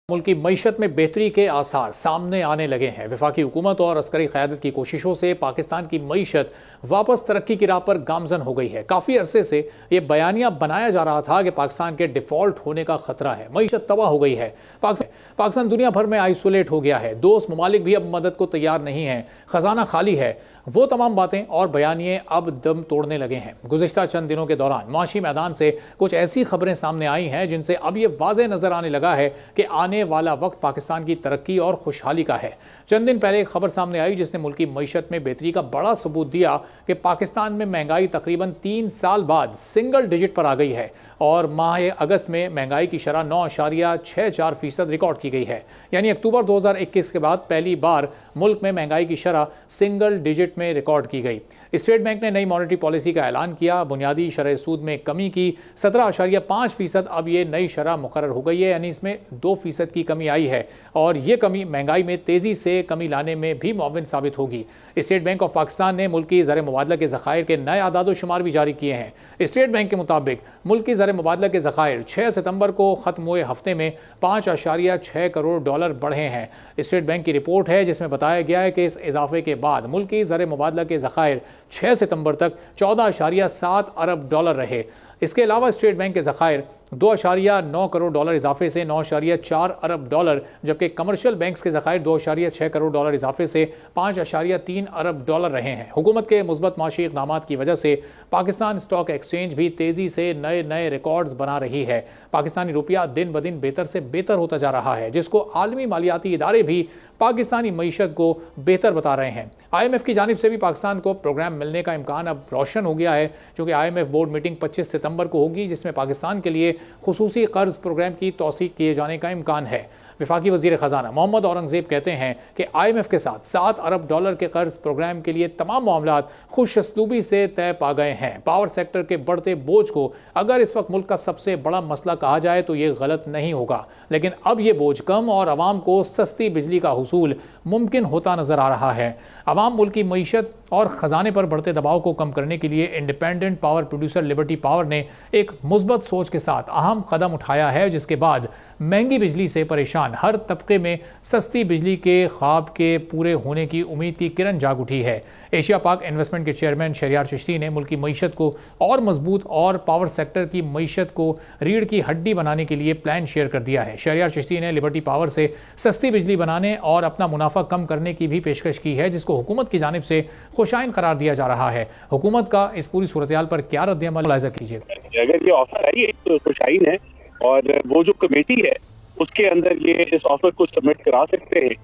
मुल्क की मईशत में बेहतरी के आसार सामने आने लगे हैं। वफाकी हुकूमत और अस्करी क़यादत की कोशिशों से पाकिस्तान की मईशत वापस तरक्की की राह पर गामजन हो गई है। काफ़ी अरसे से ये बयानिया बनाया जा रहा था कि पाकिस्तान के डिफ़ॉल्ट होने का खतरा है, मईशत तबाह हो गई है। पाकिस्तान दुनिया भर में आइसोलेट हो गया है, दोस्त ममालिक भी अब मदद को तैयार नहीं है, खजाना खाली है। वो तमाम बातें और बयानिए अब दम तोड़ने लगे हैं। गुज़िश्ता चंद दिनों के दौरान माशी मैदान से कुछ ऐसी खबरें सामने आई हैं जिनसे अब ये वाज़ेह नजर आने लगा है कि आने वाला वक्त पाकिस्तान की तरक्की और खुशहाली का है। चंद दिन पहले एक खबर सामने आई जिसने मुल्क की मईशत में बेहतरी का बड़ा सबूत दिया कि पाकिस्तान में महंगाई तकरीबन 3 साल बाद सिंगल डिजिट पर आ गई है और माह अगस्त में महंगाई की शरह 9.64% रिकॉर्ड की गई है। यानी अक्टूबर 2021 के बाद पहली बार मुल्क में महंगाई की शरह सिंगल डिजिट में रिकॉर्ड की गई। स्टेट बैंक ने नई मॉनेटरी पॉलिसी का ऐलान किया, बुनियादी शरह सूद में कमी की 17.5%। अब ये नई शरह मुकर्रर हो गई है, यानी इसमें 2% की कमी आई है और ये कमी महंगाई में तेजी से कमी लाने में भी मुआविन साबित होगी। स्टेट बैंक ऑफ पाकिस्तान ने मुल्क की ज़र मुबादला के ज़खायर के नए आदाद शुमार भी जारी किए हैं। स्टेट बैंक के मुताबिक मुल्क की ज़र मुबादला के ज़खायर 6 सितंबर को खत्म हुए हफ्ते में $5.6 करोड़ बढ़े हैं। स्टेट बैंक की रिपोर्ट है जिसमें बताया गया है कि इस इजाफे के बाद मुल्क की ज़र मुबादला के ज़खायर 6 सितंबर तक $14.7 अरब रहे। इसके अलावा स्टेट बैंक के ज़खायर $2.9 करोड़ इजाफे से $9.4 अरब, जबकि कमर्शियल बैंक्स के ज़खायर $2.6 करोड़ इजाफे से $5.3 अरब रहे हैं। हुकूमत के मुस्बत माशी इक़दामात की वजह से पाकिस्तान स्टॉक एक्सचेंज भी तेजी से नए नए रिकॉर्ड्स बना रही है। पाकिस्तानी रुपया दिन ब दिन बेहतर से बेहतर होता जा रहा है, जिसको आलमी मालियाती इदारे भी पाकिस्तानी मईशत को बेहतर बता रहे हैं। IMF की जानिब से भी पाकिस्तान को प्रोग्राम मिलने का इम्कान अब रोशन हो गया है, क्योंकि IMF बोर्ड मीटिंग 25 सितंबर को होगी जिसमें पाकिस्तान के लिए खुसूसी कर्ज प्रोग्राम की तौसीक किए जाने का इम्कान है। वफाकी वजीर खजाना मोहम्मद औरंगजेब कहते हैं कि IMF के साथ $7 अरब के कर्ज प्रोग्राम के लिए तमाम मामलात खुशअस्लूबी से तय पा गए हैं। पावर सेक्टर के बढ़ते बोझ को अगर इस वक्त मुल्क का सबसे बड़ा मसला कहा जाए तो ये गलत नहीं होगा, लेकिन अब ये बोझ कम और आवाम को सस्ती बिजली का हुसूल मुमकिन होता नजर आ रहा है। आवाम मुल्क की मईशत और खजाने पर बढ़ते दबाव को कम करने के लिए independent power producer liberty power ने एक मुस्बत सोच के साथ अहम कदम उठाया है, जिसके बाद महंगी बिजली से परेशान हर तबके में सस्ती बिजली के ख्वाब के पूरे होने की उम्मीद की किरण जाग उठी है। एशिया पाक इन्वेस्टमेंट के चेयरमैन शहरियार चिश्ती ने मुल्क की मईशत को और मजबूत और पावर सेक्टर की मईशत को रीढ़ की हड्डी बनाने के लिए प्लान शेयर कर दिया है। शहरियार चिश्ती ने लिबर्टी पावर से सस्ती बिजली बनाने और अपना मुनाफा कम करने की भी पेशकश की है, जिसको हुकूमत की जानिब से खुशाइन करार दिया जा रहा है। हुकूमत का इस पूरी सूरत-ए-हाल पर क्या रद्द-ए-अमल मुलाहिजा कीजिएगा? अगर ये ऑफर आई है तो खुशाइन है और वो जो कमेटी है उसके अंदर ये इस ऑफर को सबमिट करा सकते हैं,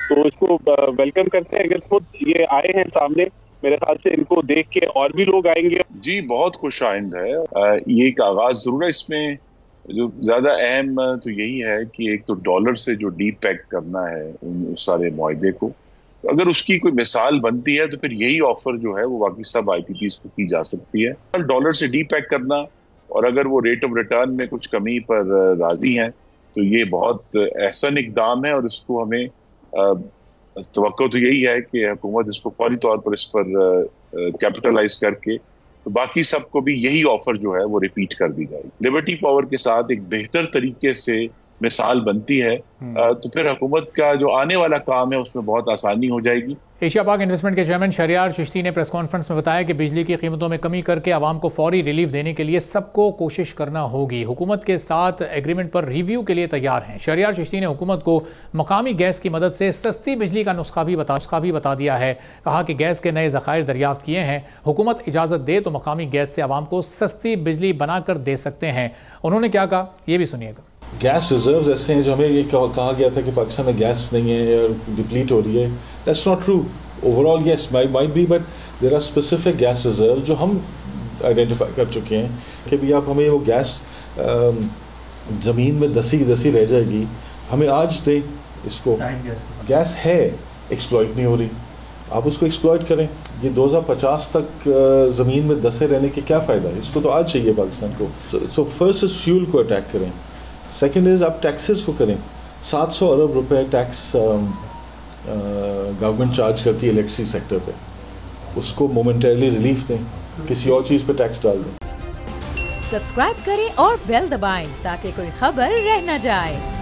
तो इसको वेलकम करते हैं। अगर खुद ये आए हैं सामने, मेरे ख्याल से इनको देख के और भी लोग आएंगे। जी, बहुत खुशाइंद है। ये एक आगाज जरूर है। इसमें जो ज्यादा अहम तो यही है कि एक तो डॉलर से जो डीपैक करना है उस सारे मुआहदे को, तो अगर उसकी कोई मिसाल बनती है तो फिर यही ऑफर जो है वो बाकी सब IPPs को की जा सकती है। डॉलर से डीपैक करना, और अगर वो रेट ऑफ रिटर्न में कुछ कमी पर राजी हैं तो ये बहुत एहसन इकदाम है और इसको हमें तवक्को तो यही है कि हुकूमत इसको फौरी तौर पर इस पर कैपिटलाइज करके तो बाकी सबको भी यही ऑफर जो है वो रिपीट कर दी जाएगी। लिबर्टी पावर के साथ एक बेहतर तरीके से मिसाल बनती है तो फिर हुकूमत का जो आने वाला काम है उसमें बहुत आसानी हो जाएगी। एशिया पाक इन्वेस्टमेंट के चेयरमैन शहरियार चिश्ती ने प्रेस कॉन्फ्रेंस में बताया कि बिजली की कीमतों में कमी करके आवाम को फौरी रिलीफ देने के लिए सबको कोशिश करना होगी। हुकूमत के साथ एग्रीमेंट पर रिव्यू के लिए तैयार हैं। शहरियार चिश्ती ने हुकूमत को मकामी गैस की मदद से सस्ती बिजली का नुस्खा भी बता दिया है। कहा कि गैस के नए ज़खायर दरियाफ्त किए हैं, हुकूमत इजाज़त दे तो मकामी गैस से आवाम को सस्ती बिजली बनाकर दे सकते हैं। उन्होंने क्या कहा, ये भी सुनिएगा। गैस रिजर्व्स ऐसे हैं जो हमें ये कहा गया था कि पाकिस्तान में गैस नहीं है या डिप्लीट हो रही है। That's not true. Overall gas might be, but there are specific gas reserve जो हम आइडेंटिफाई कर चुके हैं कि भी आप हमें वो गैस ज़मीन में दसी रह जाएगी, हमें आज दें इसको। गैस है, एक्सप्लॉइट नहीं हो रही, आप उसको एक्सप्लॉइट करें। ये 2050 तक ज़मीन में दसे रहने के क्या फ़ायदा है? इसको तो आज चाहिए पाकिस्तान को। सो फर्स्ट इज़ फ्यूल को अटैक करें, सेकेंड इज़ आप टैक्सेस को करें। 700 अरब रुपए टैक्स गवर्नमेंट चार्ज करती है इलेक्ट्रिसिटी सेक्टर पे, उसको मोमेंटरली रिलीफ दें, किसी और चीज़ पे टैक्स डाल दें। सब्सक्राइब करें और बेल दबाएं ताकि कोई खबर रह न जाए।